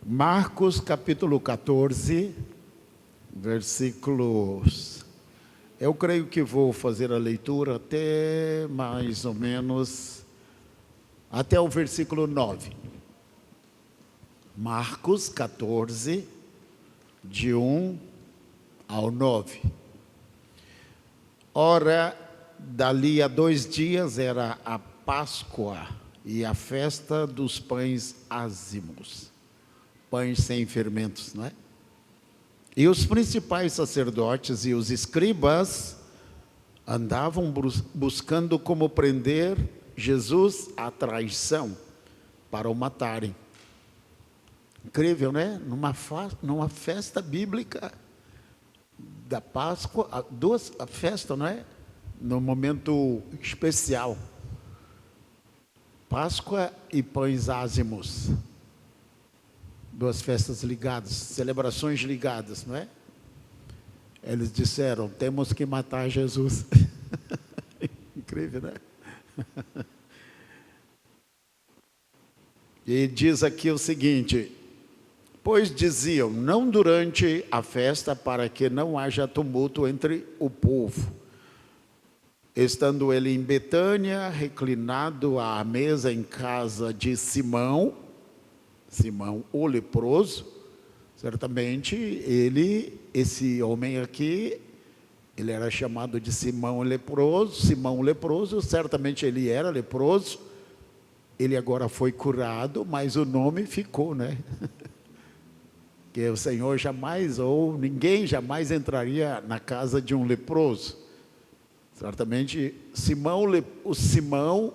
Marcos capítulo 14, versículos. Eu creio que vou fazer a leitura até mais ou menos, até o versículo 9. Marcos 14, de 1 ao 9. Ora, dali a 2 dias era a Páscoa e a festa dos pães ázimos. Pães sem fermentos, não é? E os principais sacerdotes e os escribas andavam buscando como prender Jesus à traição para o matarem. Incrível, né? Numa festa bíblica da Páscoa, a festa, não é? No momento especial. Páscoa e pães ázimos. Duas festas ligadas, celebrações ligadas, não é? Eles disseram, temos que matar Jesus. Incrível, né? E diz aqui o seguinte: pois diziam, não durante a festa, para que não haja tumulto entre o povo. Estando ele em Betânia, reclinado à mesa em casa de Simão o leproso, certamente esse homem aqui, ele era chamado de Simão o leproso, certamente ele era leproso, ele agora foi curado, mas o nome ficou, né? Que o Senhor jamais, ou ninguém jamais entraria na casa de um leproso. Certamente Simão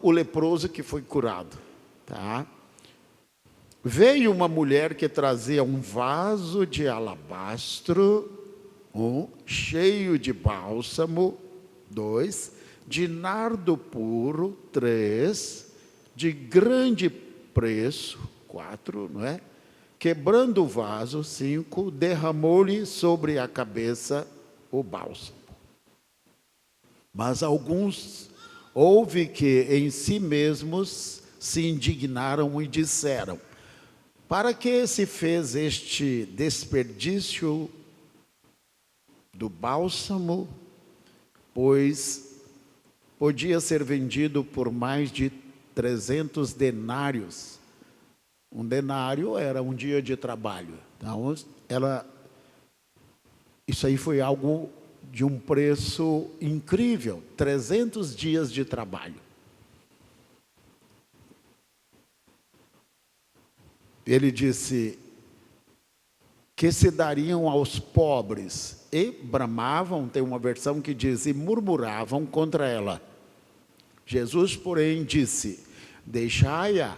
o leproso que foi curado, tá? Veio uma mulher que trazia um vaso de alabastro, cheio de bálsamo, 2, de nardo puro, 3, de grande preço, 4, não é? Quebrando o vaso, 5, derramou-lhe sobre a cabeça o bálsamo. Mas alguns houve que em si mesmos se indignaram e disseram: para que se fez este desperdício do bálsamo? Pois podia ser vendido por mais de 300 denários. Um denário era um dia de trabalho. Então, isso aí foi algo de um preço incrível, 300 dias de trabalho. Ele disse que se dariam aos pobres, e bramavam, tem uma versão que diz, e murmuravam contra ela. Jesus, porém, disse, deixai-a,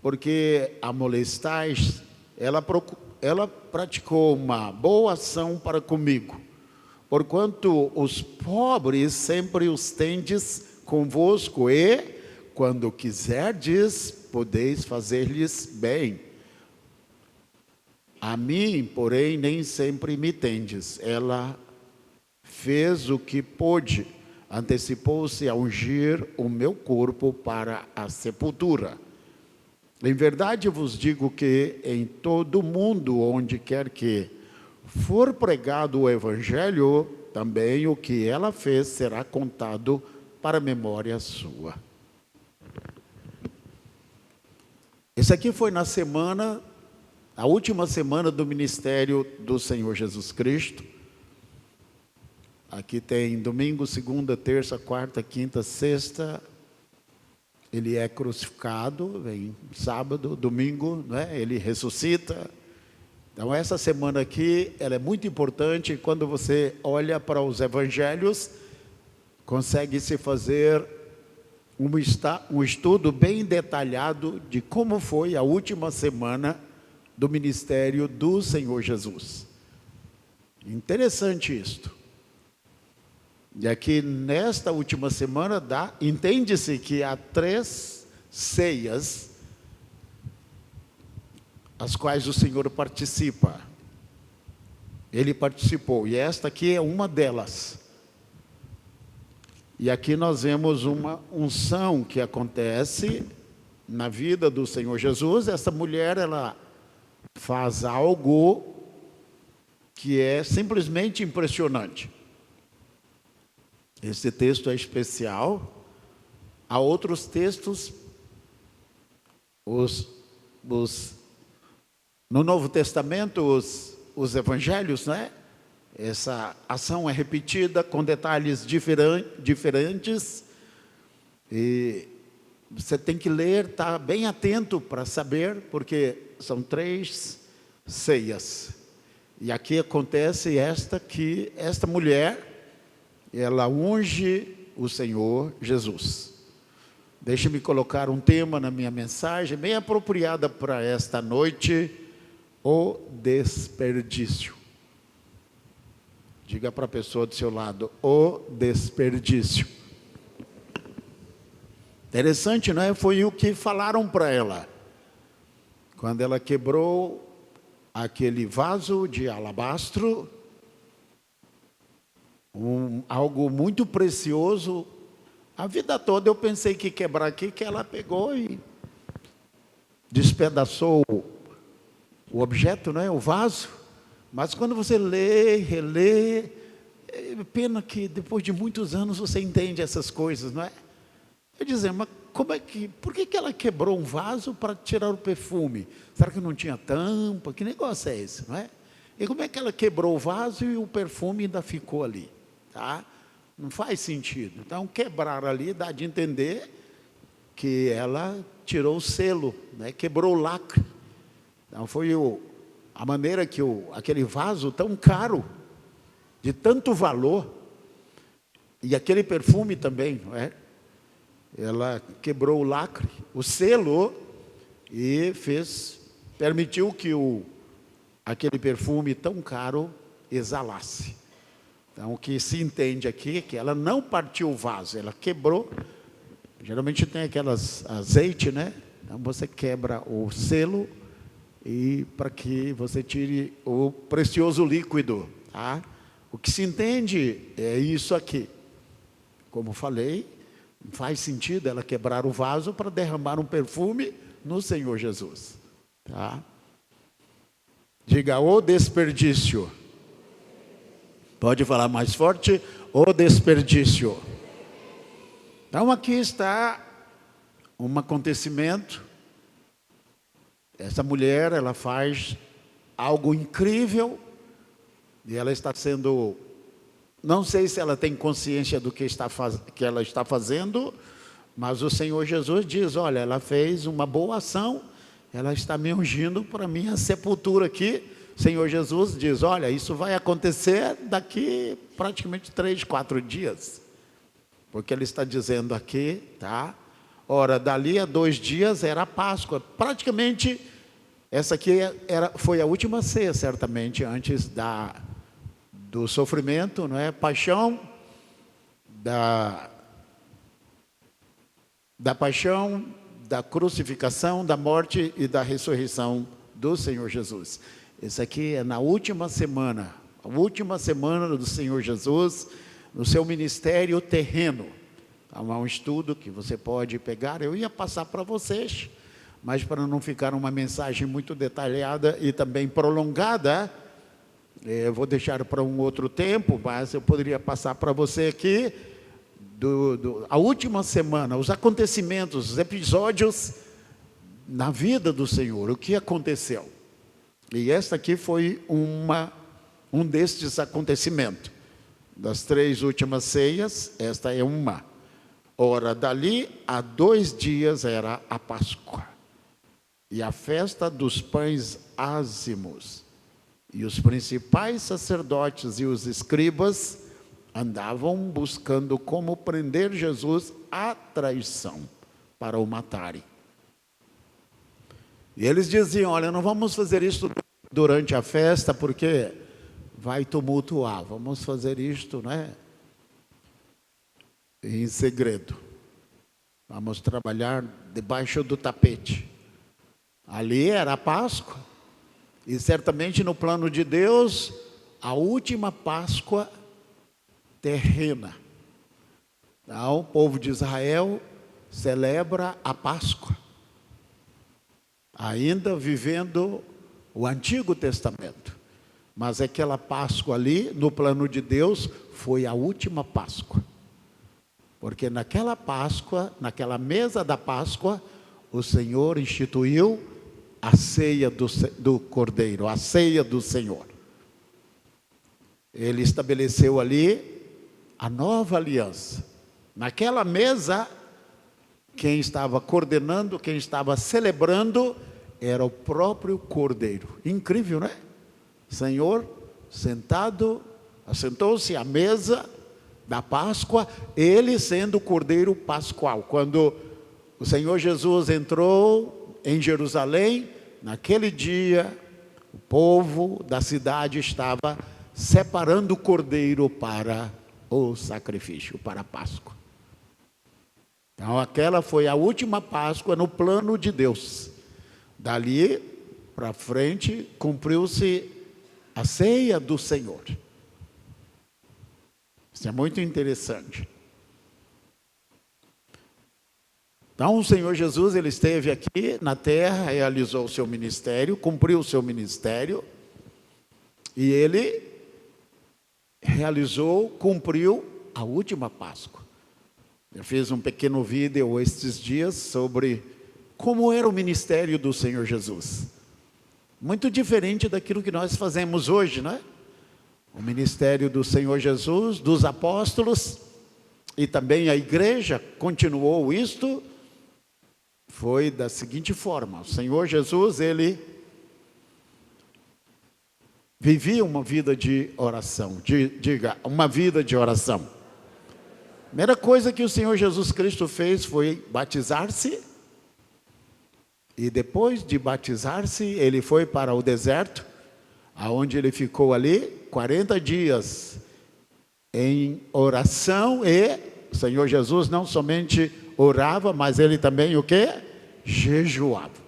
porque a molestais, ela praticou uma boa ação para comigo, porquanto os pobres sempre os tendes convosco, e, quando quiserdes, podeis fazer-lhes bem. A mim, porém, nem sempre me tendes. Ela fez o que pôde, antecipou-se a ungir o meu corpo para a sepultura. Em verdade vos digo que em todo o mundo, onde quer que for pregado o evangelho, também o que ela fez será contado para a memória sua. Esse aqui foi a última semana do ministério do Senhor Jesus Cristo. Aqui tem domingo, segunda, terça, quarta, quinta, sexta. Ele é crucificado, vem sábado, domingo, né? Ele ressuscita. Então essa semana aqui, ela é muito importante. Quando você olha para os evangelhos, consegue se fazer um estudo bem detalhado de como foi a última semana do ministério do Senhor Jesus. Interessante isto. E aqui nesta última semana entende-se que há 3 ceias as quais o Senhor participa. Ele participou, e esta aqui é uma delas. E aqui nós vemos uma unção que acontece na vida do Senhor Jesus. Essa mulher, ela faz algo que é simplesmente impressionante. Esse texto é especial. Há outros textos, no Novo Testamento, os evangelhos, né? Essa ação é repetida com detalhes diferentes, e você tem que ler, estar bem atento para saber, porque são 3 ceias. E aqui acontece esta mulher, ela unge o Senhor Jesus. Deixe-me colocar um tema na minha mensagem, bem apropriada para esta noite: o desperdício. Diga para a pessoa do seu lado: o desperdício. Interessante, não é? Foi o que falaram para ela. Quando ela quebrou aquele vaso de alabastro, algo muito precioso. A vida toda eu pensei que quebrar aqui, que ela pegou e despedaçou o objeto, né? O vaso. Mas quando você lê, relê, é pena que depois de muitos anos você entende essas coisas, não é? Eu dizia, mas por que ela quebrou um vaso para tirar o perfume? Será que não tinha tampa? Que negócio é esse, não é? E como é que ela quebrou o vaso e o perfume ainda ficou ali, tá? Não faz sentido. Então, quebrar ali dá de entender que ela tirou o selo, né? Quebrou o lacre. Então, foi a maneira que aquele vaso tão caro, de tanto valor, e aquele perfume também, não é? Ela quebrou o lacre, o selo, e permitiu que aquele perfume tão caro exalasse. Então, o que se entende aqui é que ela não partiu o vaso, ela quebrou. Geralmente tem aquelas azeite, né? Então, você quebra o selo e para que você tire o precioso líquido, tá? O que se entende é isso aqui. Como falei, não faz sentido ela quebrar o vaso para derramar um perfume no Senhor Jesus, tá? Diga: o desperdício. Pode falar mais forte: o desperdício. Então aqui está um acontecimento. Essa mulher, ela faz algo incrível, e ela está sendo, não sei se ela tem consciência do que ela está fazendo, mas o Senhor Jesus diz: olha, ela fez uma boa ação, ela está me ungindo para a minha sepultura aqui. O Senhor Jesus diz: olha, isso vai acontecer daqui praticamente 3, 4 dias. Porque ele está dizendo aqui, tá? Ora, dali a 2 dias era a Páscoa. Praticamente, essa aqui foi a última ceia, certamente, antes do sofrimento, não é? Paixão, da paixão, da crucificação, da morte e da ressurreição do Senhor Jesus. Esse aqui é na última semana, a última semana do Senhor Jesus, no seu ministério terreno. Há um estudo que você pode pegar, eu ia passar para vocês, mas para não ficar uma mensagem muito detalhada e também prolongada, eu vou deixar para um outro tempo, mas eu poderia passar para você aqui, a última semana, os acontecimentos, os episódios na vida do Senhor, o que aconteceu. E esta aqui foi um destes acontecimentos. Das 3 últimas ceias, esta é uma. Ora, dali a 2 dias era a Páscoa, e a festa dos pães ázimos. E os principais sacerdotes e os escribas andavam buscando como prender Jesus à traição, para o matarem. E eles diziam: olha, não vamos fazer isso durante a festa, porque vai tumultuar. Vamos fazer isto, né? Em segredo. Vamos trabalhar debaixo do tapete. Ali era a Páscoa. E certamente no plano de Deus, a última Páscoa terrena. Então, o povo de Israel celebra a Páscoa, ainda vivendo o Antigo Testamento. Mas aquela Páscoa ali, no plano de Deus, foi a última Páscoa. Porque naquela Páscoa, naquela mesa da Páscoa, o Senhor instituiu a ceia do Cordeiro, a ceia do Senhor. Ele estabeleceu ali a nova aliança. Naquela mesa, quem estava coordenando, quem estava celebrando, era o próprio Cordeiro. Incrível, né? Senhor, sentado, assentou-se à mesa da Páscoa, ele sendo o Cordeiro Pascual. Quando o Senhor Jesus entrou em Jerusalém, naquele dia, o povo da cidade estava separando o Cordeiro para o sacrifício, para a Páscoa. Então, aquela foi a última Páscoa no plano de Deus. Dali para frente, cumpriu-se a ceia do Senhor. Isso é muito interessante. Então, o Senhor Jesus, ele esteve aqui na terra, realizou o seu ministério, cumpriu o seu ministério, e ele cumpriu a última Páscoa. Eu fiz um pequeno vídeo estes dias sobre como era o ministério do Senhor Jesus. Muito diferente daquilo que nós fazemos hoje, não é? O ministério do Senhor Jesus, dos apóstolos, e também a igreja continuou isto, foi da seguinte forma: o Senhor Jesus, ele vivia uma vida de oração, diga, uma vida de oração. A primeira coisa que o Senhor Jesus Cristo fez foi batizar-se, e depois de batizar-se, ele foi para o deserto, aonde ele ficou ali 40 dias em oração, e o Senhor Jesus não somente orava, mas ele também o quê? Jejuava.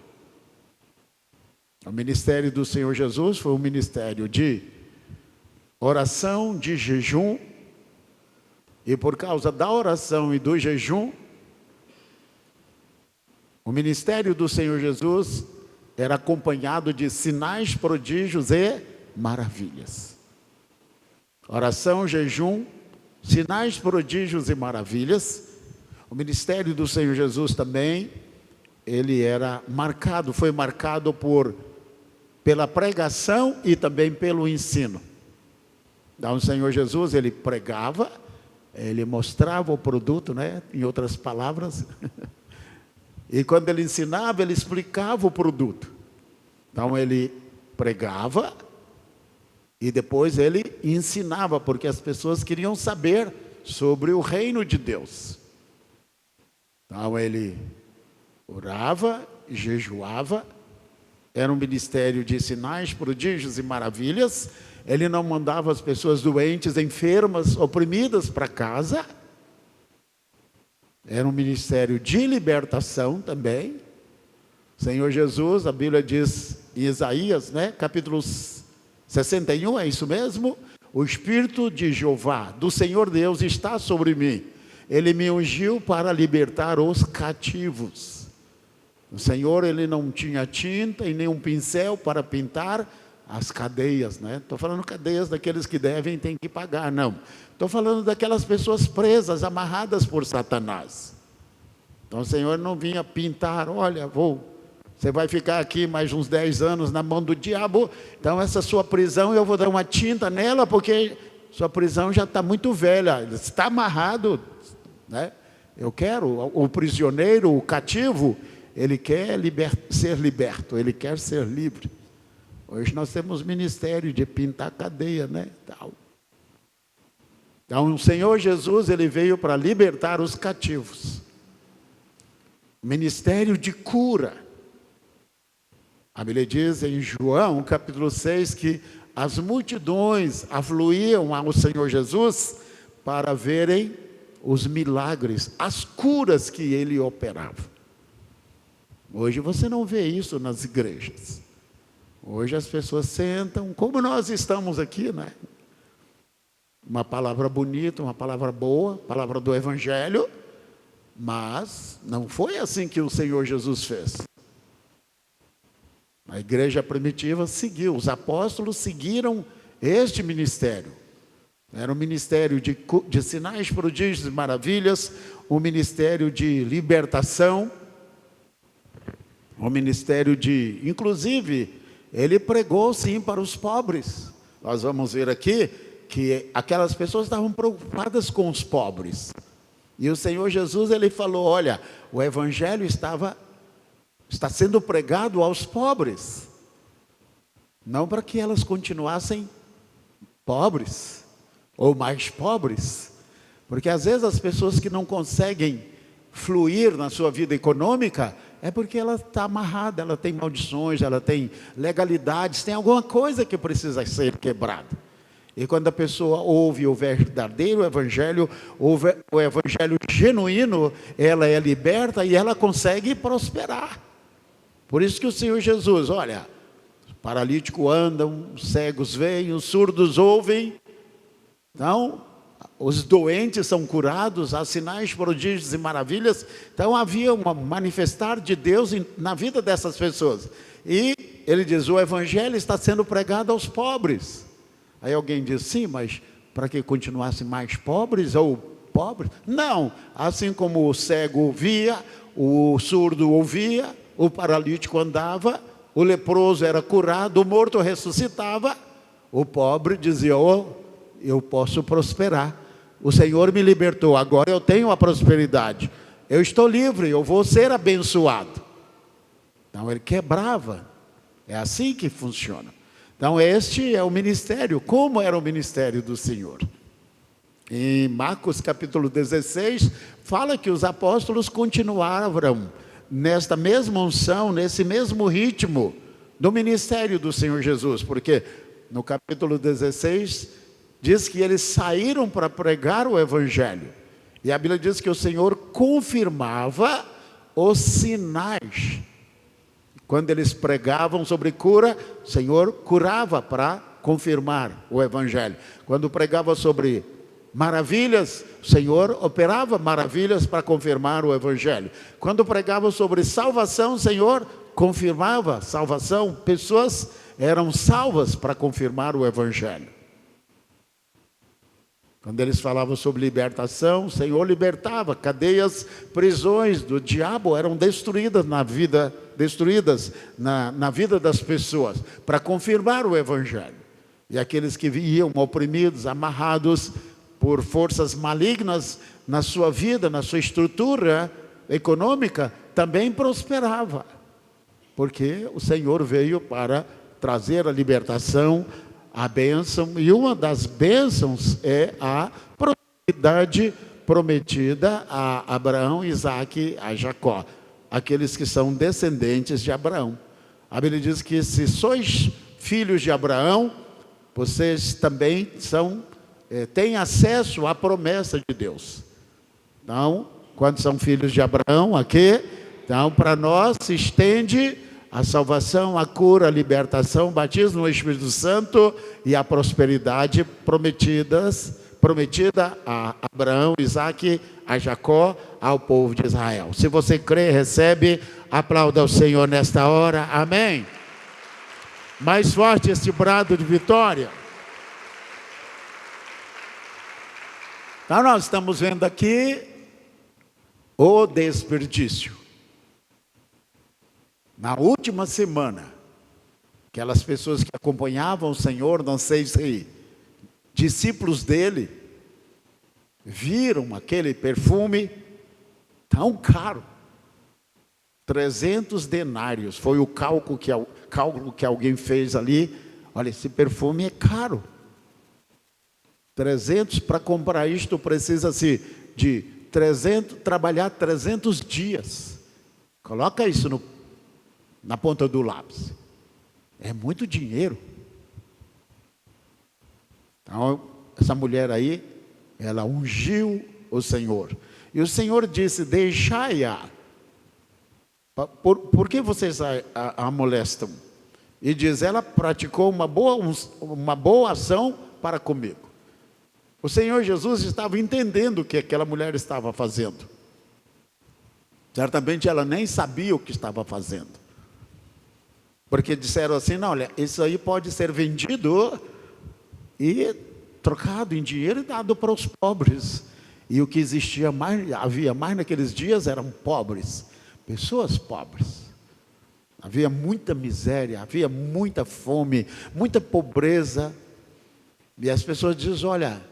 O ministério do Senhor Jesus foi um ministério de oração, de jejum, e por causa da oração e do jejum, o ministério do Senhor Jesus era acompanhado de sinais, prodígios e maravilhas. Oração, jejum, sinais, prodígios e maravilhas. O ministério do Senhor Jesus também, ele foi marcado pela pregação e também pelo ensino. Então, o Senhor Jesus, ele pregava, ele mostrava o produto, né? Em outras palavras. E quando ele ensinava, ele explicava o produto. Então, ele pregava e depois ele ensinava, porque as pessoas queriam saber sobre o reino de Deus. Então, ele orava, jejuava, era um ministério de sinais, prodígios e maravilhas. Ele não mandava as pessoas doentes, enfermas, oprimidas para casa. Era um ministério de libertação também. O Senhor Jesus, a Bíblia diz em Isaías, né, capítulo 61, é isso mesmo? O Espírito de Jeová, do Senhor Deus, está sobre mim. Ele me ungiu para libertar os cativos. O Senhor, ele não tinha tinta e nem um pincel para pintar as cadeias, né? Estou falando cadeias daqueles que devem, têm que pagar, não. Estou falando daquelas pessoas presas, amarradas por Satanás. Então o Senhor não vinha pintar, olha, você vai ficar aqui mais uns 10 anos na mão do diabo, então essa sua prisão eu vou dar uma tinta nela, porque sua prisão já está muito velha, está amarrado, né? Eu quero, o prisioneiro, o cativo, ele quer ser liberto, ele quer ser livre. Hoje nós temos ministério de pintar cadeia, né? Então o Senhor Jesus, ele veio para libertar os cativos. Ministério de cura. A Bíblia diz em João, capítulo 6, que as multidões afluíam ao Senhor Jesus para verem os milagres, as curas que ele operava. Hoje você não vê isso nas igrejas. Hoje as pessoas sentam, como nós estamos aqui, né? Uma palavra bonita, uma palavra boa, palavra do Evangelho, mas não foi assim que o Senhor Jesus fez. A igreja primitiva seguiu, os apóstolos seguiram este ministério. Era um ministério de sinais, prodígios e maravilhas, um ministério de libertação, um ministério de... Inclusive, ele pregou sim para os pobres. Nós vamos ver aqui que aquelas pessoas estavam preocupadas com os pobres. E o Senhor Jesus, ele falou, olha, o evangelho está sendo pregado aos pobres. Não para que elas continuassem pobres, ou mais pobres. Porque às vezes as pessoas que não conseguem fluir na sua vida econômica, é porque ela está amarrada, ela tem maldições, ela tem legalidades, tem alguma coisa que precisa ser quebrada. E quando a pessoa ouve o verdadeiro evangelho, ouve o evangelho genuíno, ela é liberta e ela consegue prosperar. Por isso que o Senhor Jesus, olha, os paralíticos andam, os cegos veem, os surdos ouvem. Então, os doentes são curados, há sinais, prodígios e maravilhas. Então havia um manifestar de Deus na vida dessas pessoas. E ele diz, o evangelho está sendo pregado aos pobres. Aí alguém diz, sim, mas para que continuassem mais pobres ou pobres? Não, assim como o cego via, o surdo ouvia, o paralítico andava, o leproso era curado, o morto ressuscitava, o pobre dizia, eu posso prosperar. O Senhor me libertou, agora eu tenho a prosperidade. Eu estou livre, eu vou ser abençoado. Então ele quebrava. É assim que funciona. Então este é o ministério. Como era o ministério do Senhor? Em Marcos capítulo 16, fala que os apóstolos continuaram nesta mesma unção, nesse mesmo ritmo do ministério do Senhor Jesus. Porque no capítulo 16... diz que eles saíram para pregar o evangelho. E a Bíblia diz que o Senhor confirmava os sinais. Quando eles pregavam sobre cura, o Senhor curava para confirmar o evangelho. Quando pregava sobre maravilhas, o Senhor operava maravilhas para confirmar o evangelho. Quando pregava sobre salvação, o Senhor confirmava salvação. Pessoas eram salvas para confirmar o evangelho. Quando eles falavam sobre libertação, o Senhor libertava. Cadeias, prisões do diabo eram destruídas na vida das pessoas, para confirmar o evangelho. E aqueles que iam oprimidos, amarrados por forças malignas na sua vida, na sua estrutura econômica, também prosperava. Porque o Senhor veio para trazer a libertação, a bênção, e uma das bênçãos é a prosperidade prometida a Abraão, Isaque e a Jacó, aqueles que são descendentes de Abraão. A Bíblia diz que se sois filhos de Abraão, vocês também têm acesso à promessa de Deus. Então, quando são filhos de Abraão, aqui, então para nós se estende a salvação, a cura, a libertação, o batismo no Espírito Santo e a prosperidade prometida a Abraão, Isaque, a Jacó, ao povo de Israel. Se você crê, recebe, aplauda ao Senhor nesta hora, amém? Mais forte esse brado de vitória. Então nós estamos vendo aqui o desperdício. Na última semana, aquelas pessoas que acompanhavam o Senhor, não sei se discípulos dele, viram aquele perfume tão caro. 300 denários, foi o cálculo que alguém fez ali. Olha, esse perfume é caro. 300, para comprar isto precisa-se de 300, trabalhar 300 dias. Coloca isso na ponta do lápis. É muito dinheiro. Então, essa mulher aí, ela ungiu o Senhor. E o Senhor disse, deixai-a. Por que vocês a molestam? E diz, ela praticou uma boa ação para comigo. O Senhor Jesus estava entendendo o que aquela mulher estava fazendo. Certamente ela nem sabia o que estava fazendo. Porque disseram assim, não, olha, isso aí pode ser vendido e trocado em dinheiro e dado para os pobres. E o que existia mais, havia mais naqueles dias eram pobres, pessoas pobres. Havia muita miséria, havia muita fome, muita pobreza. E as pessoas dizem, olha,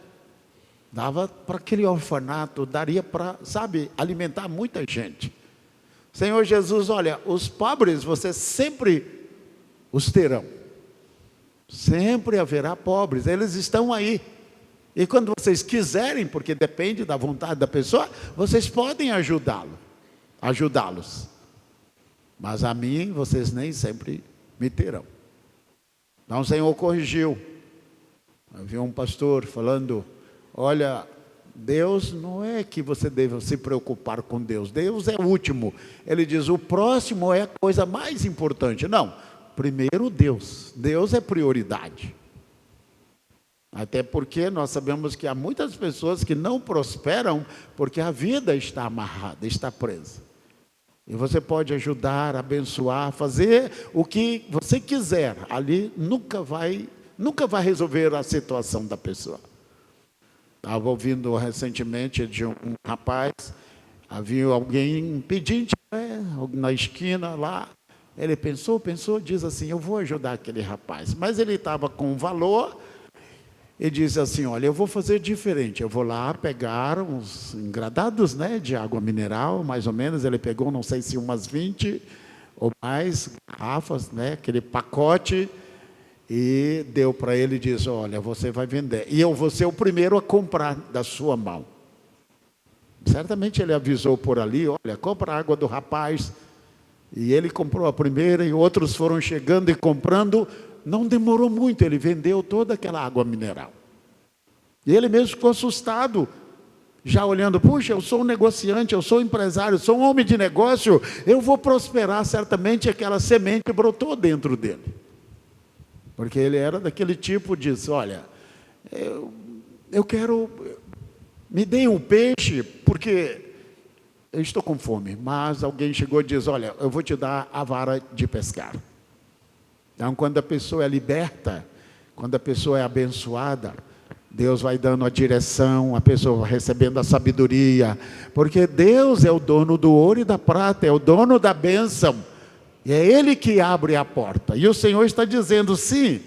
dava para aquele orfanato, daria para, sabe, alimentar muita gente. Senhor Jesus, olha, os pobres vocês sempre os terão. Sempre haverá pobres, eles estão aí. E quando vocês quiserem, porque depende da vontade da pessoa, vocês podem ajudá-los. Mas a mim, vocês nem sempre me terão. Então o Senhor corrigiu. Havia um pastor falando, olha, Deus não é que você deva se preocupar com Deus. Deus é o último. Ele diz, o próximo é a coisa mais importante. Não, primeiro Deus. Deus é prioridade. Até porque nós sabemos que há muitas pessoas que não prosperam porque a vida está amarrada, está presa. E você pode ajudar, abençoar, fazer o que você quiser. Ali nunca vai resolver a situação da pessoa. Estava ouvindo recentemente de um rapaz, havia alguém pedinte na esquina lá. Ele pensou, diz assim, eu vou ajudar aquele rapaz. Mas ele estava com valor e disse assim, olha, eu vou fazer diferente. Eu vou lá pegar uns engradados, de água mineral, mais ou menos. Ele pegou, não sei se umas 20 ou mais garrafas, aquele pacote, e deu para ele e disse, olha, você vai vender. E eu vou ser o primeiro a comprar da sua mão. Certamente ele avisou por ali, olha, compra a água do rapaz. E ele comprou a primeira e outros foram chegando e comprando. Não demorou muito, ele vendeu toda aquela água mineral. E ele mesmo ficou assustado, já olhando, puxa, eu sou um negociante, eu sou um empresário, sou um homem de negócio, eu vou prosperar. Certamente aquela semente brotou dentro dele. Porque ele era daquele tipo, disse, olha, eu quero, me deem um peixe, porque eu estou com fome. Mas alguém chegou e disse, olha, eu vou te dar a vara de pescar. Então, quando a pessoa é liberta, quando a pessoa é abençoada, Deus vai dando a direção, a pessoa vai recebendo a sabedoria, porque Deus é o dono do ouro e da prata, é o dono da bênção, e é Ele que abre a porta. E o Senhor está dizendo, sim,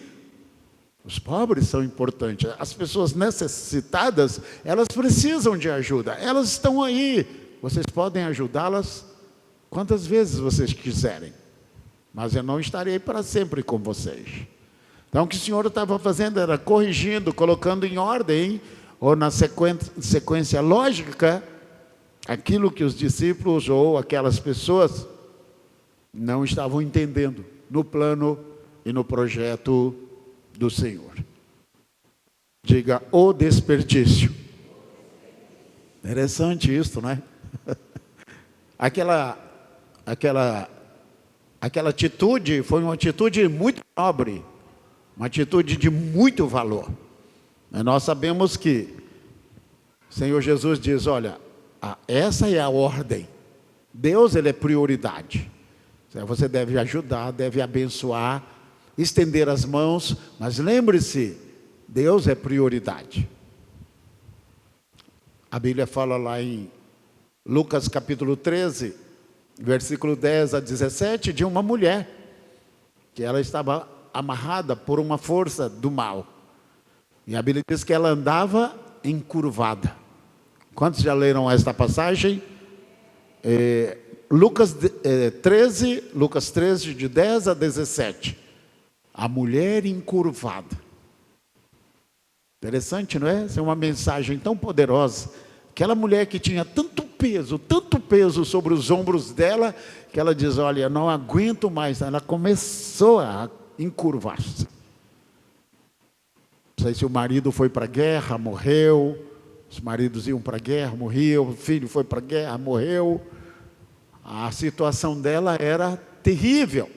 os pobres são importantes, as pessoas necessitadas, elas precisam de ajuda, elas estão aí, vocês podem ajudá-las quantas vezes vocês quiserem. Mas eu não estarei para sempre com vocês. Então o que o Senhor estava fazendo era corrigindo, colocando em ordem, ou na sequência lógica, aquilo que os discípulos ou aquelas pessoas não estavam entendendo no plano e no projeto do Senhor. Diga, o desperdício. Interessante isso, não é? Aquela atitude foi uma atitude muito nobre, uma atitude de muito valor. Nós sabemos que o Senhor Jesus diz, olha, essa é a ordem. Deus, Ele é prioridade. Você deve ajudar, deve abençoar, estender as mãos, mas lembre-se, Deus é prioridade. A Bíblia fala lá em Lucas capítulo 13, versículo 10 a 17, de uma mulher, que ela estava amarrada por uma força do mal. E a Bíblia diz que ela andava encurvada. Quantos já leram esta passagem? Lucas 13, de 10 a 17. A mulher encurvada. Interessante, não é? Essa é uma mensagem tão poderosa. Aquela mulher que tinha tanto peso sobre os ombros dela, que ela diz, olha, eu não aguento mais. Ela começou a encurvar-se. Não sei se o marido foi para a guerra, morreu. Os maridos iam para a guerra, morriam. O filho foi para a guerra, morreu. A situação dela era terrível.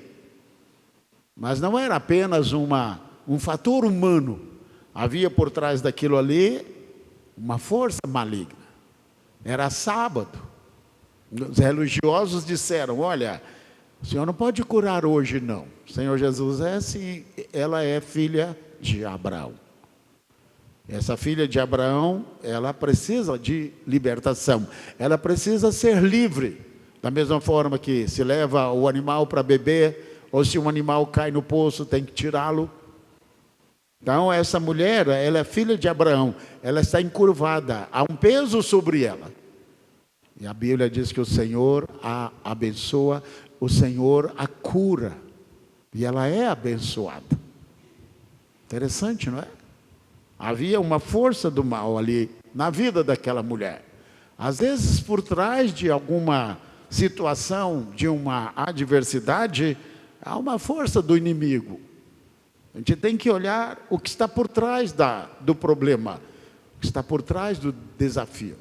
Mas não era apenas um fator humano. Havia por trás daquilo ali uma força maligna. Era sábado. Os religiosos disseram, olha, O Senhor não pode curar hoje, não. O Senhor Jesus é assim, ela é filha de Abraão. Essa filha de Abraão, ela precisa de libertação. Ela precisa ser livre. Da mesma forma que se leva o animal para beber, ou se um animal cai no poço, tem que tirá-lo. Então, essa mulher, ela é filha de Abraão. Ela está encurvada. Há um peso sobre ela. E a Bíblia diz que o Senhor a abençoa, o Senhor a cura. E ela é abençoada. Interessante, não é? Havia uma força do mal ali na vida daquela mulher. Às vezes, por trás de alguma situação, de uma adversidade, há uma força do inimigo. A gente tem que olhar o que está por trás do problema, o que está por trás do desafio.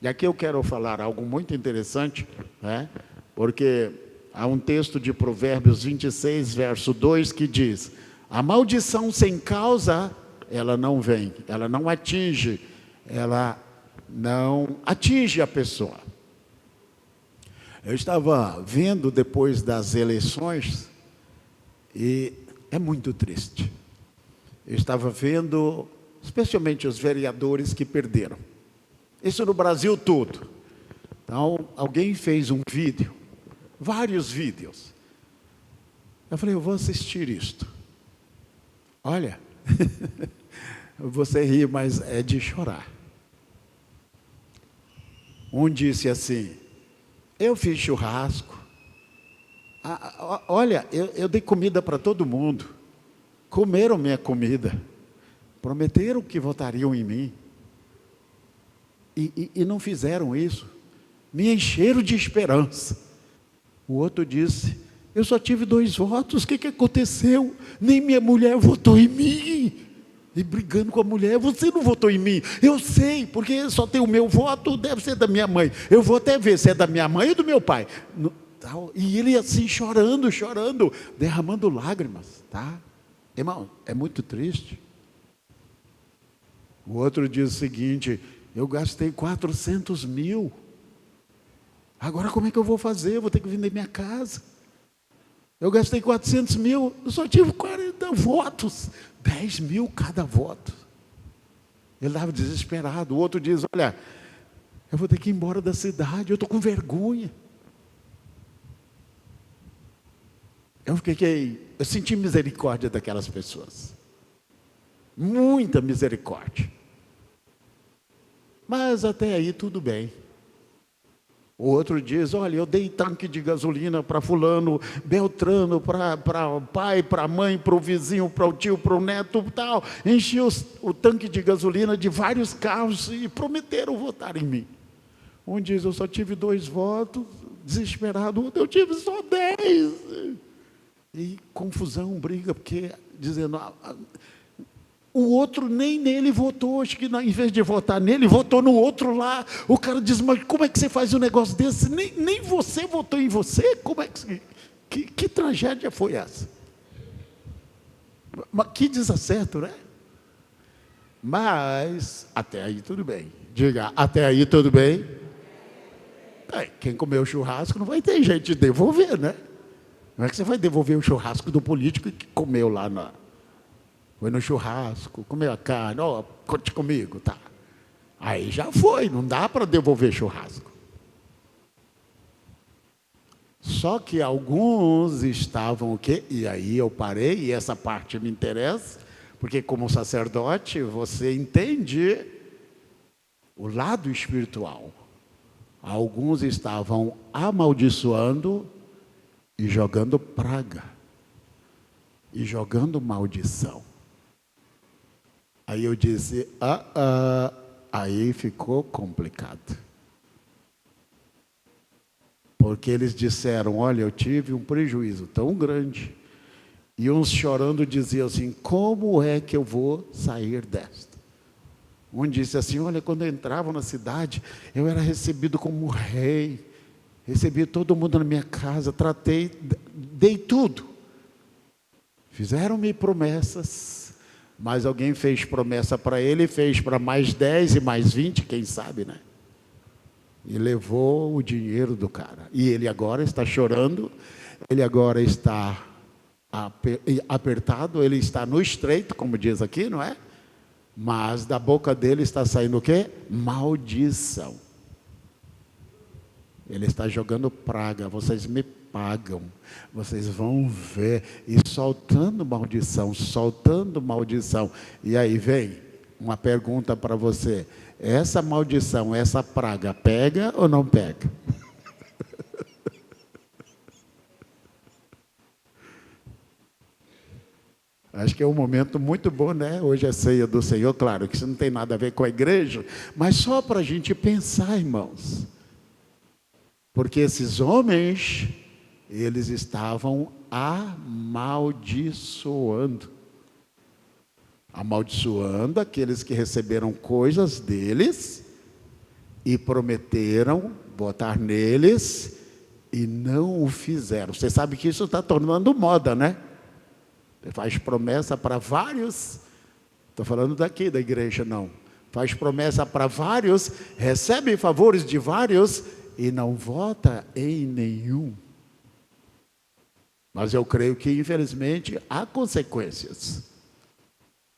E aqui eu quero falar algo muito interessante, né? Porque há um texto de Provérbios 26, verso 2, que diz: a maldição sem causa, ela não vem, ela não atinge, ela não atinge a pessoa. Eu estava vendo depois das eleições, e é muito triste. Eu estava vendo, especialmente os vereadores que perderam. Isso no Brasil todo. Então, alguém fez um vídeo, vários vídeos. Eu falei, eu vou assistir isto. Olha, você ri, mas é de chorar. Um disse assim, eu fiz churrasco. Olha, eu dei comida para todo mundo. Comeram minha comida. Prometeram que votariam em mim. E não fizeram isso. Me encheram de esperança. O outro disse, eu só tive 2 votos, o que aconteceu? Nem minha mulher votou em mim. E brigando com a mulher, você não votou em mim? Eu sei, porque só tem o meu voto, deve ser da minha mãe. Eu vou até ver se é da minha mãe ou do meu pai. E ele assim, chorando, derramando lágrimas, tá? Irmão, é muito triste. O outro diz o seguinte, eu gastei 400 mil. Agora como é que eu vou fazer? Eu vou ter que vender minha casa. Eu gastei 400 mil, eu só tive 40 votos. 10 mil cada voto. Ele estava desesperado. O outro diz, olha, eu vou ter que ir embora da cidade, eu estou com vergonha. Eu senti misericórdia daquelas pessoas. Muita misericórdia. Mas até aí tudo bem. O outro diz, olha, eu dei tanque de gasolina para fulano, Beltrano, para o pai, para a mãe, para o vizinho, para o tio, para o neto, tal. Enchi o tanque de gasolina de vários carros e prometeram votar em mim. Um diz, eu só tive 2 votos, desesperado. O outro, eu tive só 10. E confusão, briga, porque dizendo... O outro nem nele votou, acho que em vez de votar nele, votou no outro lá. O cara diz, mas como é que você faz um negócio desse? Nem você votou em você? Como é que tragédia foi essa? Mas que desacerto, né? Mas, até aí tudo bem. Diga, até aí tudo bem? Quem comeu churrasco não vai ter jeito de devolver, né? Como é que você vai devolver o churrasco do político que comeu lá foi no churrasco, comeu a carne, conte comigo, tá. Aí já foi, não dá para devolver churrasco. Só que alguns estavam o quê? E aí eu parei, e essa parte me interessa, porque como sacerdote, você entende o lado espiritual. Alguns estavam amaldiçoando e jogando praga, e jogando maldição. Aí eu disse, aí ficou complicado. Porque eles disseram, olha, eu tive um prejuízo tão grande. E uns chorando diziam assim, como é que eu vou sair desta? Um disse assim, olha, quando eu entrava na cidade, eu era recebido como rei. Recebi todo mundo na minha casa, tratei, dei tudo. Fizeram-me promessas. Mas alguém fez promessa para ele, fez para mais 10 e mais 20, quem sabe, né? e levou o dinheiro do cara. E ele agora está chorando, ele agora está apertado, ele está no estreito, como diz aqui, não é? Mas da boca dele está saindo o quê? Maldição. Ele está jogando praga, vocês me pagam, vocês vão ver, e soltando maldição, soltando maldição. E aí vem uma pergunta para você: essa maldição, essa praga, pega ou não pega? Acho que é um momento muito bom, né? Hoje é ceia do Senhor, claro que isso não tem nada a ver com a igreja, mas só para a gente pensar, irmãos. Porque esses homens, eles estavam amaldiçoando. Amaldiçoando aqueles que receberam coisas deles e prometeram botar neles e não o fizeram. Você sabe que isso está tornando moda, né? Você faz promessa para vários, estou falando daqui da igreja não, faz promessa para vários, recebe favores de vários e não vota em nenhum. Mas eu creio que, infelizmente, há consequências.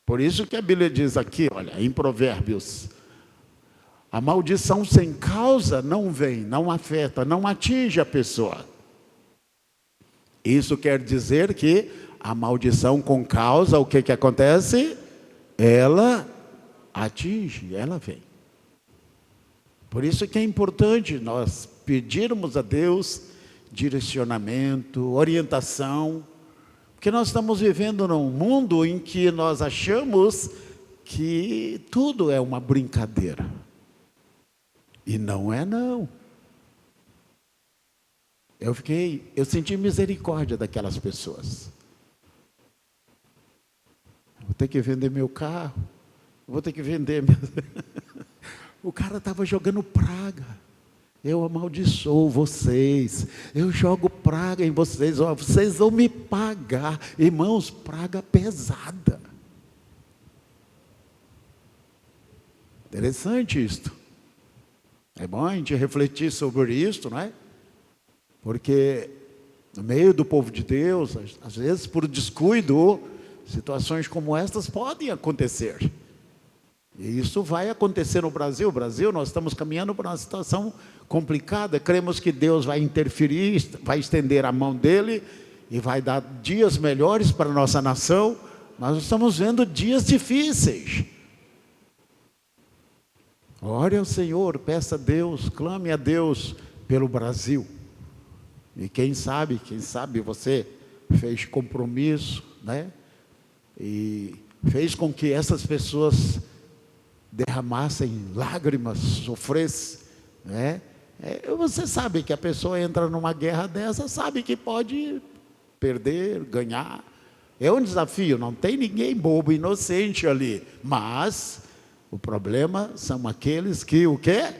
Por isso que a Bíblia diz aqui, olha, em Provérbios, a maldição sem causa não vem, não afeta, não atinge a pessoa. Isso quer dizer que a maldição com causa, o que acontece? Ela atinge, ela vem. Por isso que é importante nós pedirmos a Deus direcionamento, orientação, porque nós estamos vivendo num mundo em que nós achamos que tudo é uma brincadeira. E não é não. Eu senti misericórdia daquelas pessoas. Vou ter que vender meu carro, vou ter que vender. O cara estava jogando praga. Eu amaldiçoo vocês, eu jogo praga em vocês, ó, vocês vão me pagar. Irmãos, praga pesada. Interessante isto. É bom a gente refletir sobre isto, não é? Porque no meio do povo de Deus, às vezes por descuido, situações como estas podem acontecer. E isso vai acontecer no Brasil. Nós estamos caminhando para uma situação complicada. Cremos que Deus vai interferir, vai estender a mão dele e vai dar dias melhores para a nossa nação. Nós estamos vendo dias difíceis. Ore ao Senhor, peça a Deus, clame a Deus pelo Brasil. E quem sabe você fez compromisso, né? E fez com que essas pessoas derramassem lágrimas, sofressem, né? Você sabe que a pessoa entra numa guerra dessa, sabe que pode perder, ganhar. É um desafio, não tem ninguém bobo, inocente ali. Mas o problema são aqueles que o quê?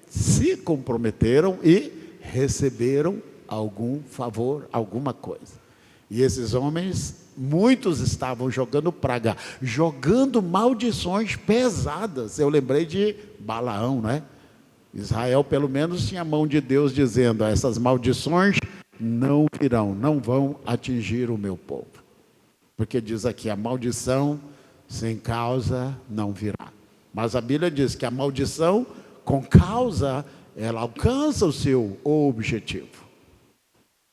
Se comprometeram e receberam algum favor, alguma coisa. E esses homens, muitos estavam jogando praga, jogando maldições pesadas. Eu lembrei de Balaão, né? Israel pelo menos tinha a mão de Deus dizendo: essas maldições não virão, não vão atingir o meu povo. Porque diz aqui, a maldição sem causa não virá. Mas a Bíblia diz que a maldição com causa, ela alcança o seu objetivo.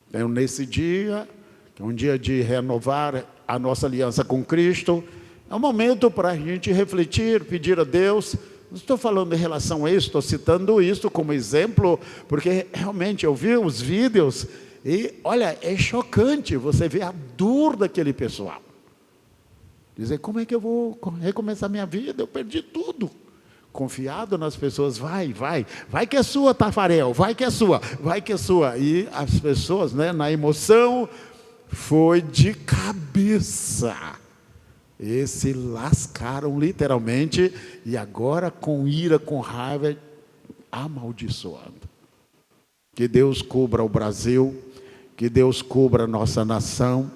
Então nesse dia, que é um dia de renovar a nossa aliança com Cristo, é um momento para a gente refletir, pedir a Deus. Não estou falando em relação a isso, estou citando isso como exemplo, porque realmente eu vi os vídeos e, olha, é chocante você ver a dor daquele pessoal. Dizer, como é que eu vou recomeçar minha vida? Eu perdi tudo. Confiado nas pessoas, vai que é sua, Tafarel, vai que é sua. E as pessoas, né, na emoção, foi de cabeça. E se lascaram literalmente, e agora com ira, com raiva, amaldiçoando. Que Deus cubra o Brasil, que Deus cubra a nossa nação,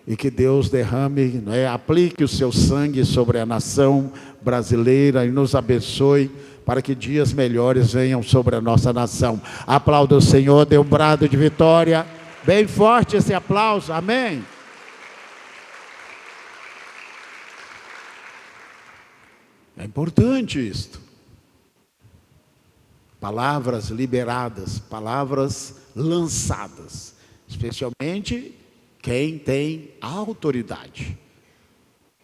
e que Deus derrame, né, aplique o seu sangue sobre a nação brasileira e nos abençoe para que dias melhores venham sobre a nossa nação. Aplauda o Senhor, dê um brado de vitória. Bem forte esse aplauso, amém? É importante isto. Palavras liberadas, palavras lançadas, especialmente quem tem autoridade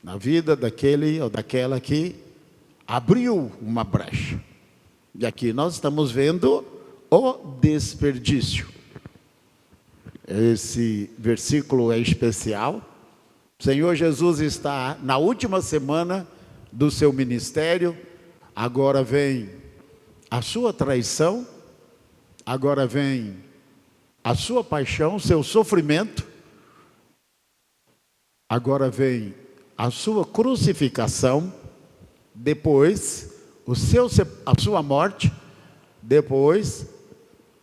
na vida daquele ou daquela que abriu uma brecha. E aqui nós estamos vendo o desperdício. Esse versículo é especial. O Senhor Jesus está na última semana do seu ministério. Agora vem a sua traição, agora vem a sua paixão, seu sofrimento, agora vem a sua crucificação, depois a sua morte, depois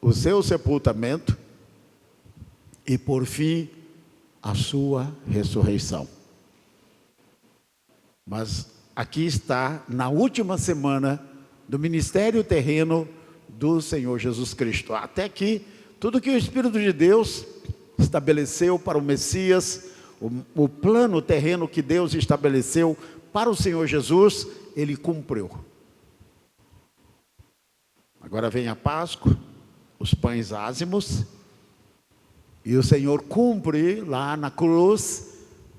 o seu sepultamento e por fim a sua ressurreição. Mas aqui está na última semana do ministério terreno do Senhor Jesus Cristo. Até aqui, tudo que o Espírito de Deus estabeleceu para o Messias, o plano terreno que Deus estabeleceu para o Senhor Jesus, Ele cumpriu. Agora vem a Páscoa, os pães ázimos, e o Senhor cumpre lá na cruz.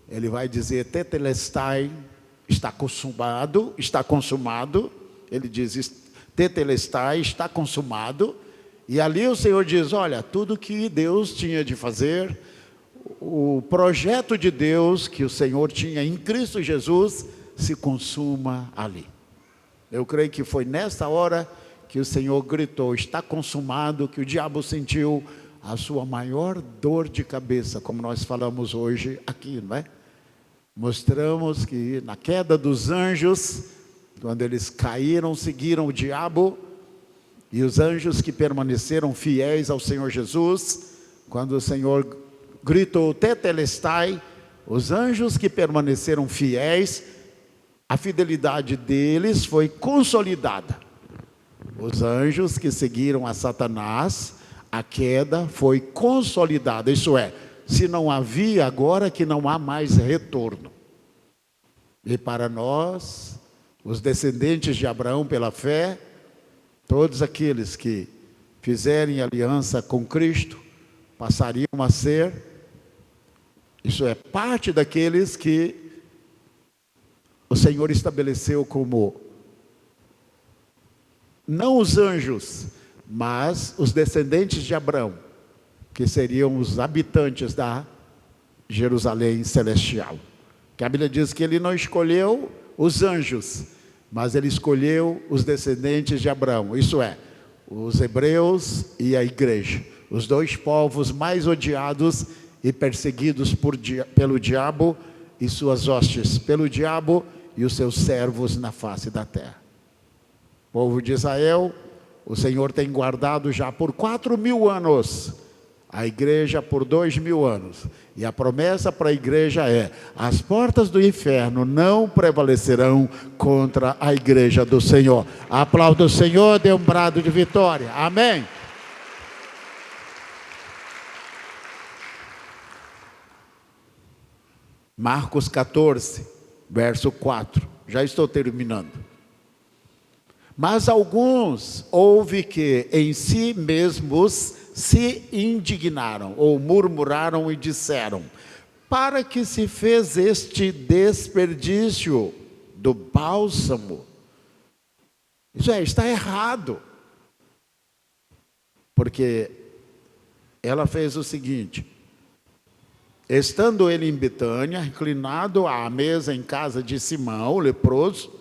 Ele vai dizer, tetelestai, está consumado, está consumado. Ele diz, tetelestai, está consumado. E ali o Senhor diz, olha, tudo que Deus tinha de fazer, o projeto de Deus que o Senhor tinha em Cristo Jesus, se consuma ali. Eu creio que foi nessa hora que o Senhor gritou, está consumado, que o diabo sentiu a sua maior dor de cabeça, como nós falamos hoje aqui, não é? Mostramos que na queda dos anjos, quando eles caíram, seguiram o diabo, e os anjos que permaneceram fiéis ao Senhor Jesus, quando o Senhor gritou tetelestai, os anjos que permaneceram fiéis, a fidelidade deles foi consolidada. Os anjos que seguiram a Satanás, a queda foi consolidada. Isso é, se não havia, agora que não há mais retorno. E para nós, os descendentes de Abraão pela fé, todos aqueles que fizerem aliança com Cristo, passariam a ser, isso é, parte daqueles que o Senhor estabeleceu como, não os anjos, mas os descendentes de Abraão, que seriam os habitantes da Jerusalém celestial. Que a Bíblia diz que ele não escolheu os anjos, mas ele escolheu os descendentes de Abraão, isso é, os hebreus e a igreja, os dois povos mais odiados e perseguidos pelo diabo e suas hostes, pelo diabo e os seus servos na face da terra. O povo de Israel, o Senhor tem guardado já por 4.000 anos, a igreja por 2.000 anos, e a promessa para a igreja é, as portas do inferno não prevalecerão contra a igreja do Senhor. Aplauda o Senhor, dê um brado de vitória, amém? Marcos 14, verso 4, já estou terminando. Mas alguns houve que em si mesmos se indignaram ou murmuraram e disseram, para que se fez este desperdício do bálsamo? Isso é, está errado. Porque ela fez o seguinte, estando ele em Betânia, inclinado à mesa em casa de Simão, o leproso,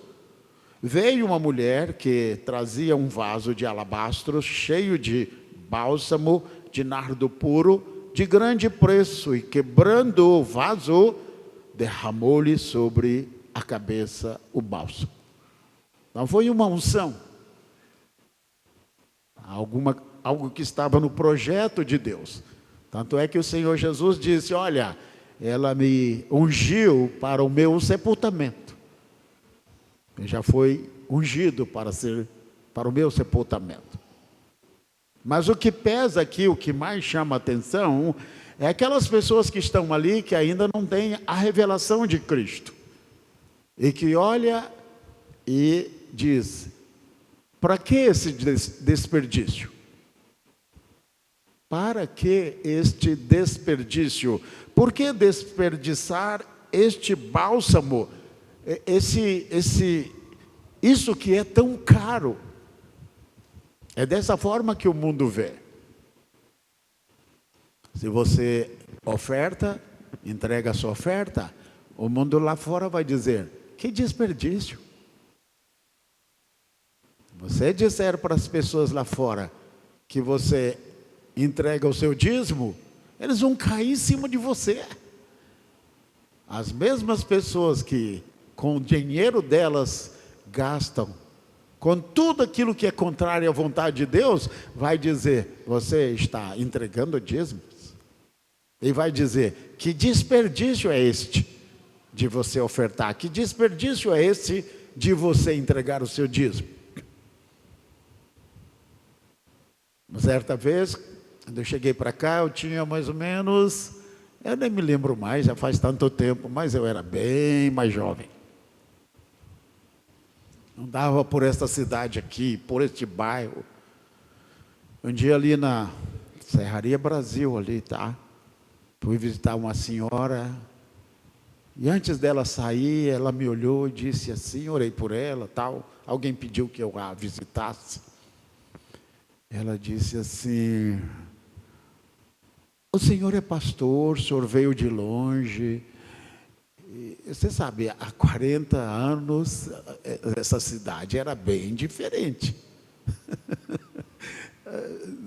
veio uma mulher que trazia um vaso de alabastro cheio de bálsamo de nardo puro, de grande preço, e quebrando o vaso, derramou-lhe sobre a cabeça o bálsamo. Então foi uma unção, algo que estava no projeto de Deus. Tanto é que o Senhor Jesus disse, olha, ela me ungiu para o meu sepultamento. Ele já foi ungido para ser para o meu sepultamento. Mas o que pesa aqui, o que mais chama a atenção, é aquelas pessoas que estão ali que ainda não têm a revelação de Cristo. E que olha e diz: para que esse desperdício? Para que este desperdício? Por que desperdiçar este bálsamo? Isso que é tão caro? É dessa forma que o mundo vê. Se você oferta, entrega a sua oferta, o mundo lá fora vai dizer: que desperdício. Você disser para as pessoas lá fora que você entrega o seu dízimo, eles vão cair em cima de você. As mesmas pessoas que com o dinheiro delas gastam com tudo aquilo que é contrário à vontade de Deus, vai dizer: você está entregando dízimos? E vai dizer: que desperdício é este de você ofertar? Que desperdício é esse de você entregar o seu dízimo? Certa vez, quando eu cheguei para cá, eu tinha mais ou menos, eu nem me lembro mais, já faz tanto tempo, mas eu era bem mais jovem. Andava por esta cidade aqui, por este bairro. Um dia ali na Serraria Brasil, ali, tá? Fui visitar uma senhora. E antes dela sair, ela me olhou e disse assim, orei por ela, tal. Alguém pediu que eu a visitasse. Ela disse assim: o senhor é pastor, o senhor veio de longe. Você sabe, há 40 anos, essa cidade era bem diferente.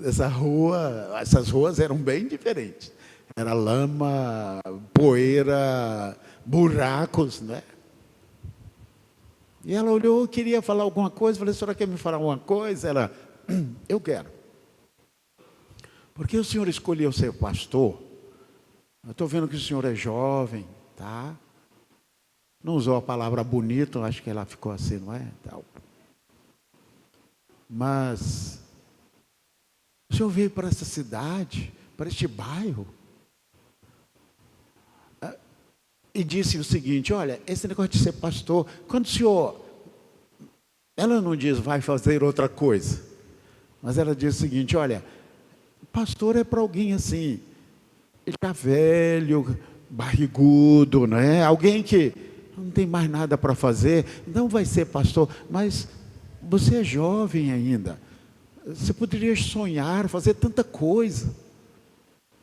Essas ruas eram bem diferentes. Era lama, poeira, buracos, né? E ela olhou, queria falar alguma coisa. Falei: a senhora quer me falar alguma coisa? Ela: eu quero. Porque o senhor escolheu ser pastor? Eu estou vendo que o senhor é jovem, tá? Não usou a palavra bonito, acho que ela ficou assim, não é? Mas o senhor veio para essa cidade, para este bairro, e disse o seguinte: olha, esse negócio de ser pastor, quando o senhor... Ela não diz vai fazer outra coisa, mas ela diz o seguinte: olha, pastor é para alguém assim, já velho, barrigudo, né? Alguém que não tem mais nada para fazer, não vai ser pastor, mas você é jovem ainda, você poderia sonhar, fazer tanta coisa,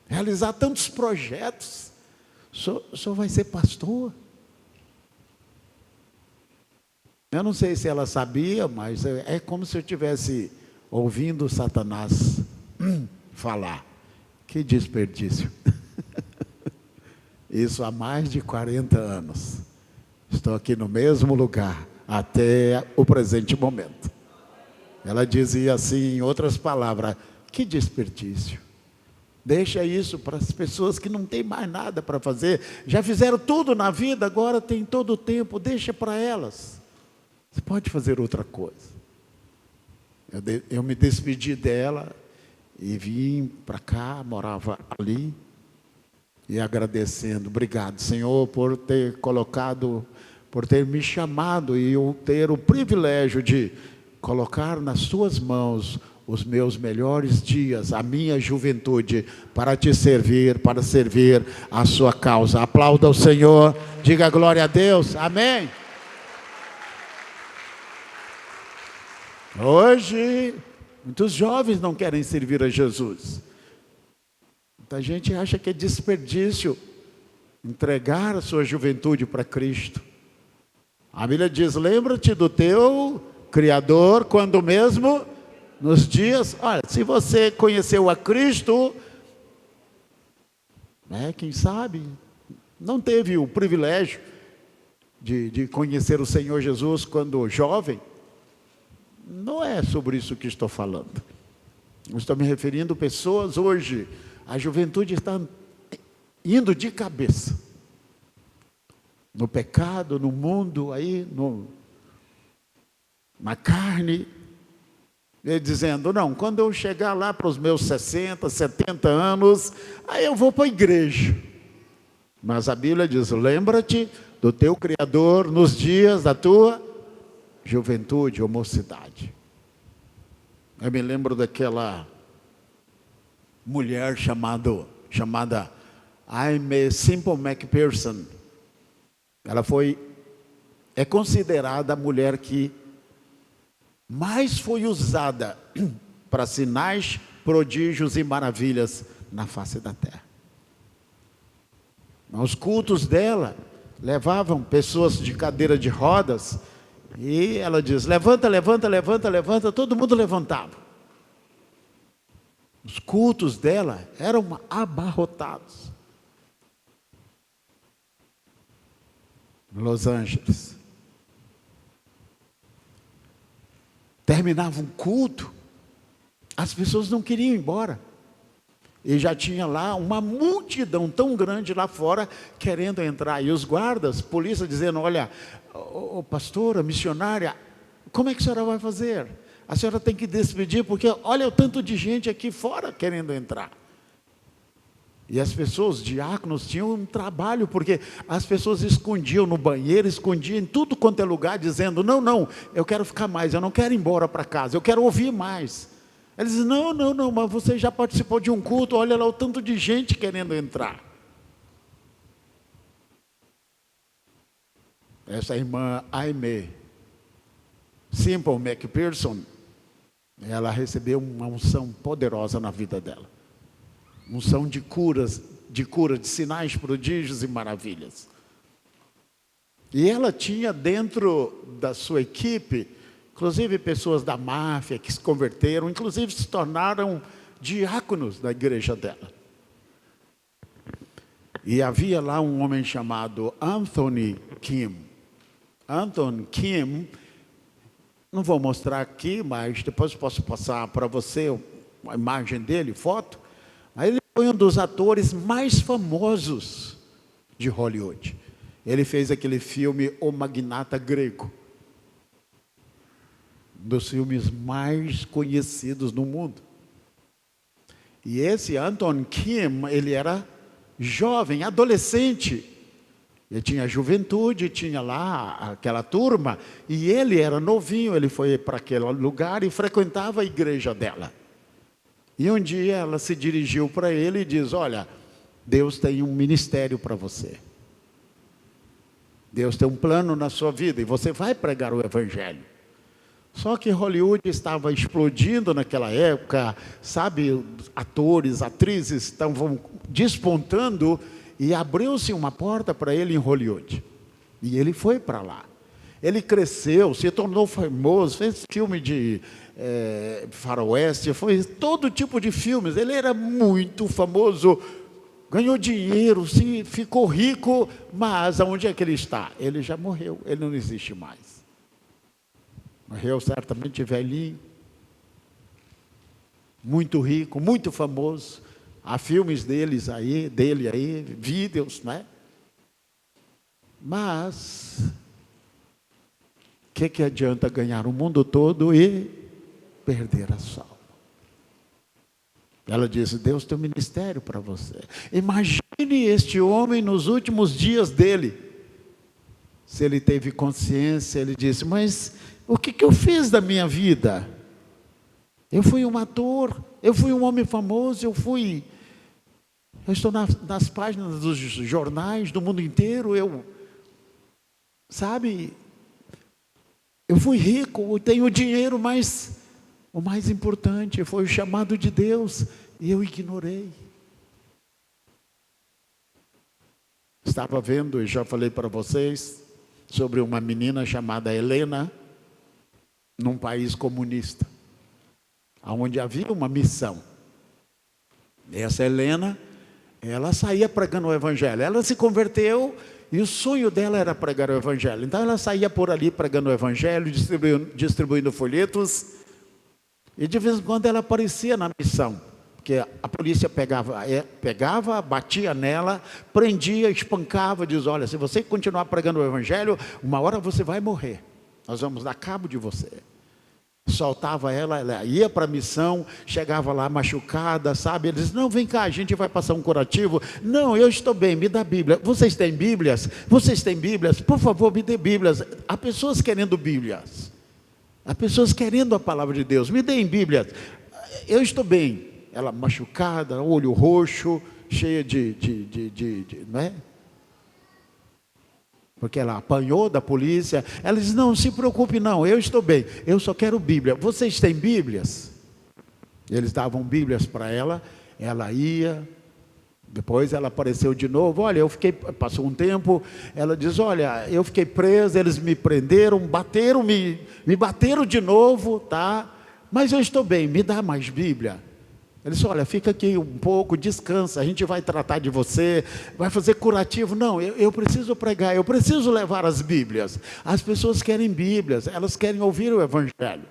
realizar tantos projetos, o senhor vai ser pastor? Eu não sei se ela sabia, mas é como se eu estivesse ouvindo Satanás falar. Que desperdício. Isso há mais de 40 anos. Estou aqui no mesmo lugar, até o presente momento. Ela dizia assim, em outras palavras: que desperdício. Deixa isso para as pessoas que não têm mais nada para fazer. Já fizeram tudo na vida, agora tem todo o tempo. Deixa para elas. Você pode fazer outra coisa. Eu me despedi dela e vim para cá, morava ali. E agradecendo: obrigado, Senhor, por ter colocado, por ter me chamado e eu ter o privilégio de colocar nas suas mãos os meus melhores dias, a minha juventude, para te servir, para servir a sua causa. Aplauda o Senhor, diga glória a Deus, amém. Hoje, muitos jovens não querem servir a Jesus. Muita gente acha que é desperdício entregar a sua juventude para Cristo. A Bíblia diz: lembra-te do teu Criador quando mesmo nos dias... Olha, se você conheceu a Cristo, quem sabe, não teve o privilégio de conhecer o Senhor Jesus quando jovem, não é sobre isso que estou falando. Eu estou me referindo a pessoas hoje. A juventude está indo de cabeça no pecado, no mundo, aí, na carne, Ele dizendo, não, quando eu chegar lá para os meus 60, 70 anos, aí eu vou para a igreja. Mas a Bíblia diz, lembra-te do teu Criador nos dias da tua juventude ou mocidade. Eu me lembro daquela mulher chamada Aimee Semple McPherson. Ela é considerada a mulher que mais foi usada para sinais, prodígios e maravilhas na face da terra. Os cultos dela levavam pessoas de cadeira de rodas e ela diz, levanta, levanta, levanta, levanta, todo mundo levantava. Os cultos dela eram abarrotados. Los Angeles. Terminava um culto, as pessoas não queriam ir embora. E já tinha lá uma multidão tão grande lá fora querendo entrar. E os guardas, polícia dizendo, olha, pastora, missionária, como é que a senhora vai fazer? A senhora tem que despedir, porque olha o tanto de gente aqui fora querendo entrar. E as pessoas, diáconos, tinham um trabalho, porque as pessoas escondiam no banheiro, escondiam em tudo quanto é lugar, dizendo, não, não, eu quero ficar mais, eu não quero ir embora para casa, eu quero ouvir mais. Eles dizem, não, não, não, mas você já participou de um culto, olha lá o tanto de gente querendo entrar. Essa irmã Aimee Semple McPherson, ela recebeu uma unção poderosa na vida dela. Unção de curas, de sinais, prodígios e maravilhas. E ela tinha dentro da sua equipe, inclusive pessoas da máfia que se converteram, inclusive se tornaram diáconos da igreja dela. E havia lá um homem chamado Anthony Kim. Anthony Kim, não vou mostrar aqui, mas depois posso passar para você a imagem dele, foto. Aí ele foi um dos atores mais famosos de Hollywood. Ele fez aquele filme O Magnata Grego. Um dos filmes mais conhecidos no mundo. E esse Anthony Kim, ele era jovem, adolescente. Ele tinha juventude, tinha lá aquela turma. E ele era novinho, ele foi para aquele lugar e frequentava a igreja dela. E um dia ela se dirigiu para ele e diz, olha, Deus tem um ministério para você. Deus tem um plano na sua vida e você vai pregar o evangelho. Só que Hollywood estava explodindo naquela época, sabe, atores, atrizes estavam despontando e abriu-se uma porta para ele em Hollywood. E ele foi para lá. Ele cresceu, se tornou famoso, fez filme de faroeste, foi todo tipo de filmes. Ele era muito famoso, ganhou dinheiro, sim, ficou rico, mas aonde é que ele está? Ele já morreu, ele não existe mais. Morreu certamente velhinho, muito rico, muito famoso. Há filmes dele aí, vídeos, né? Mas que adianta ganhar o mundo todo e perder a sua alma? Ela disse, Deus tem um ministério para você. Imagine este homem nos últimos dias dele. Se ele teve consciência, ele disse, mas o que eu fiz da minha vida? Eu fui um ator, eu fui um homem famoso, eu estou nas páginas dos jornais do mundo inteiro, eu fui rico, eu tenho dinheiro, mas o mais importante foi o chamado de Deus e eu ignorei. Estava vendo, e já falei para vocês, sobre uma menina chamada Helena, num país comunista, onde havia uma missão. Essa Helena, ela saía pregando o evangelho, ela se converteu e o sonho dela era pregar o evangelho. Então ela saía por ali pregando o evangelho, distribuindo folhetos, e de vez em quando ela aparecia na missão, porque a polícia pegava, batia nela, prendia, espancava, diz, olha, se você continuar pregando o evangelho, uma hora você vai morrer, nós vamos dar cabo de você. soltava ela, ela ia para a missão, chegava lá machucada, sabe? Eles, não, vem cá, a gente vai passar um curativo. Não, eu estou bem, me dá Bíblia. Vocês têm Bíblias? Vocês têm Bíblias? Por favor, me dê Bíblias. Há pessoas querendo Bíblias. Há pessoas querendo a palavra de Deus. Me deem Bíblias. Eu estou bem. Ela machucada, olho roxo, cheia não é? Porque ela apanhou da polícia. Ela diz, não se preocupe não, eu estou bem, eu só quero Bíblia. Vocês têm Bíblias? Eles davam Bíblias para ela, ela ia. Depois ela apareceu de novo, olha, passou um tempo, ela diz, olha, eu fiquei presa, eles me prenderam, me bateram de novo, tá? Mas eu estou bem, me dá mais Bíblia. Ele disse, olha, fica aqui um pouco, descansa, a gente vai tratar de você, vai fazer curativo. Não, eu preciso pregar, eu preciso levar as Bíblias. As pessoas querem Bíblias, elas querem ouvir o Evangelho.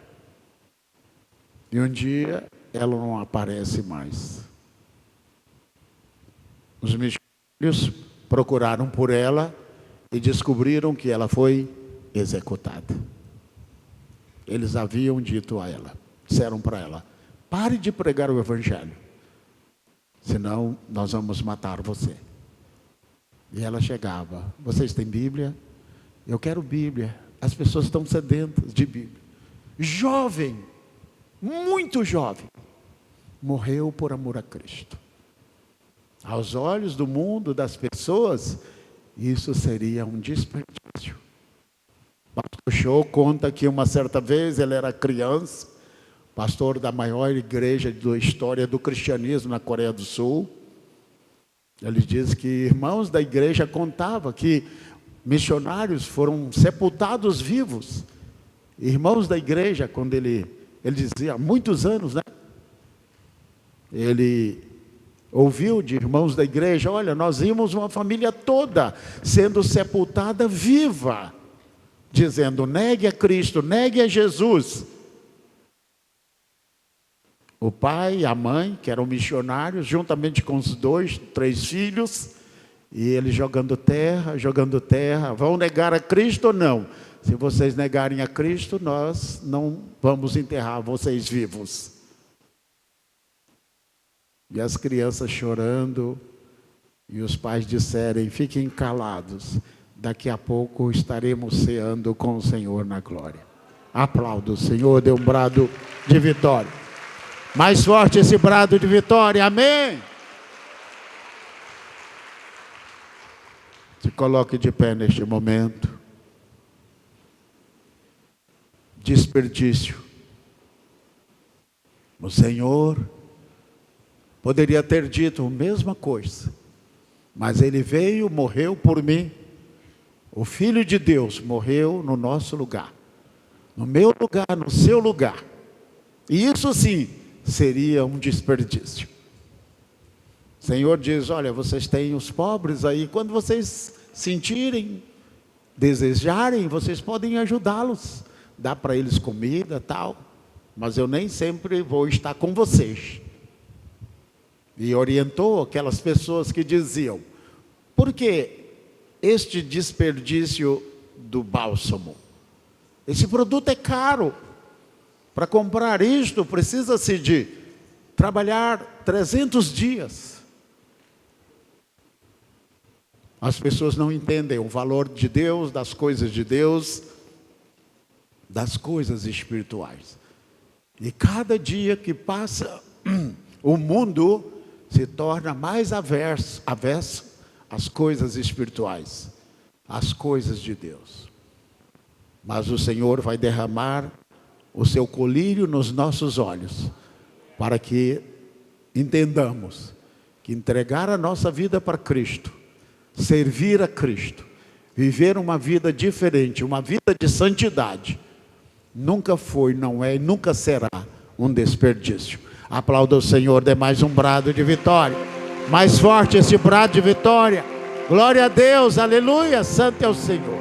E um dia, ela não aparece mais. Os missionários procuraram por ela e descobriram que ela foi executada. Eles haviam dito a ela, disseram para ela, pare de pregar o Evangelho, senão nós vamos matar você. E ela chegava, vocês têm Bíblia? Eu quero Bíblia. As pessoas estão sedentas de Bíblia. Jovem, muito jovem, morreu por amor a Cristo. Aos olhos do mundo, das pessoas, isso seria um desperdício. Pastor Show conta que uma certa vez ele era criança, pastor da maior igreja da história do cristianismo na Coreia do Sul. Ele diz que irmãos da igreja contavam que missionários foram sepultados vivos. Irmãos da igreja, quando ele dizia, há muitos anos, né? Ele ouviu de irmãos da igreja, olha, nós vimos uma família toda sendo sepultada viva, dizendo, negue a Cristo, negue a Jesus. O pai e a mãe, que eram missionários, juntamente com os 2, 3 filhos, e eles jogando terra, vão negar a Cristo ou não? Se vocês negarem a Cristo, nós não vamos enterrar vocês vivos. E as crianças chorando, e os pais disserem, fiquem calados, daqui a pouco estaremos ceando com o Senhor na glória. Aplauda o Senhor, dê um brado de vitória. Mais forte esse brado de vitória, amém? Se coloque de pé neste momento. Desperdício. O Senhor poderia ter dito a mesma coisa, mas Ele veio, morreu por mim. O Filho de Deus morreu no nosso lugar, no meu lugar, no seu lugar. E isso sim seria um desperdício. O Senhor diz, olha, vocês têm os pobres aí, quando vocês sentirem, desejarem, vocês podem ajudá-los, dar para eles comida, tal, mas eu nem sempre vou estar com vocês. E orientou aquelas pessoas que diziam, por que este desperdício do bálsamo? Esse produto é caro. Para comprar isto, precisa-se de trabalhar 300 dias. As pessoas não entendem o valor de Deus, das coisas de Deus, das coisas espirituais. E cada dia que passa, o mundo se torna mais averso às coisas espirituais, às coisas de Deus. Mas o Senhor vai derramar o seu colírio nos nossos olhos, para que entendamos que entregar a nossa vida para Cristo, servir a Cristo, viver uma vida diferente, uma vida de santidade, nunca foi, não é e nunca será um desperdício. Aplauda o Senhor, dê mais um brado de vitória. Mais forte esse brado de vitória. Glória a Deus, aleluia, santo é o Senhor.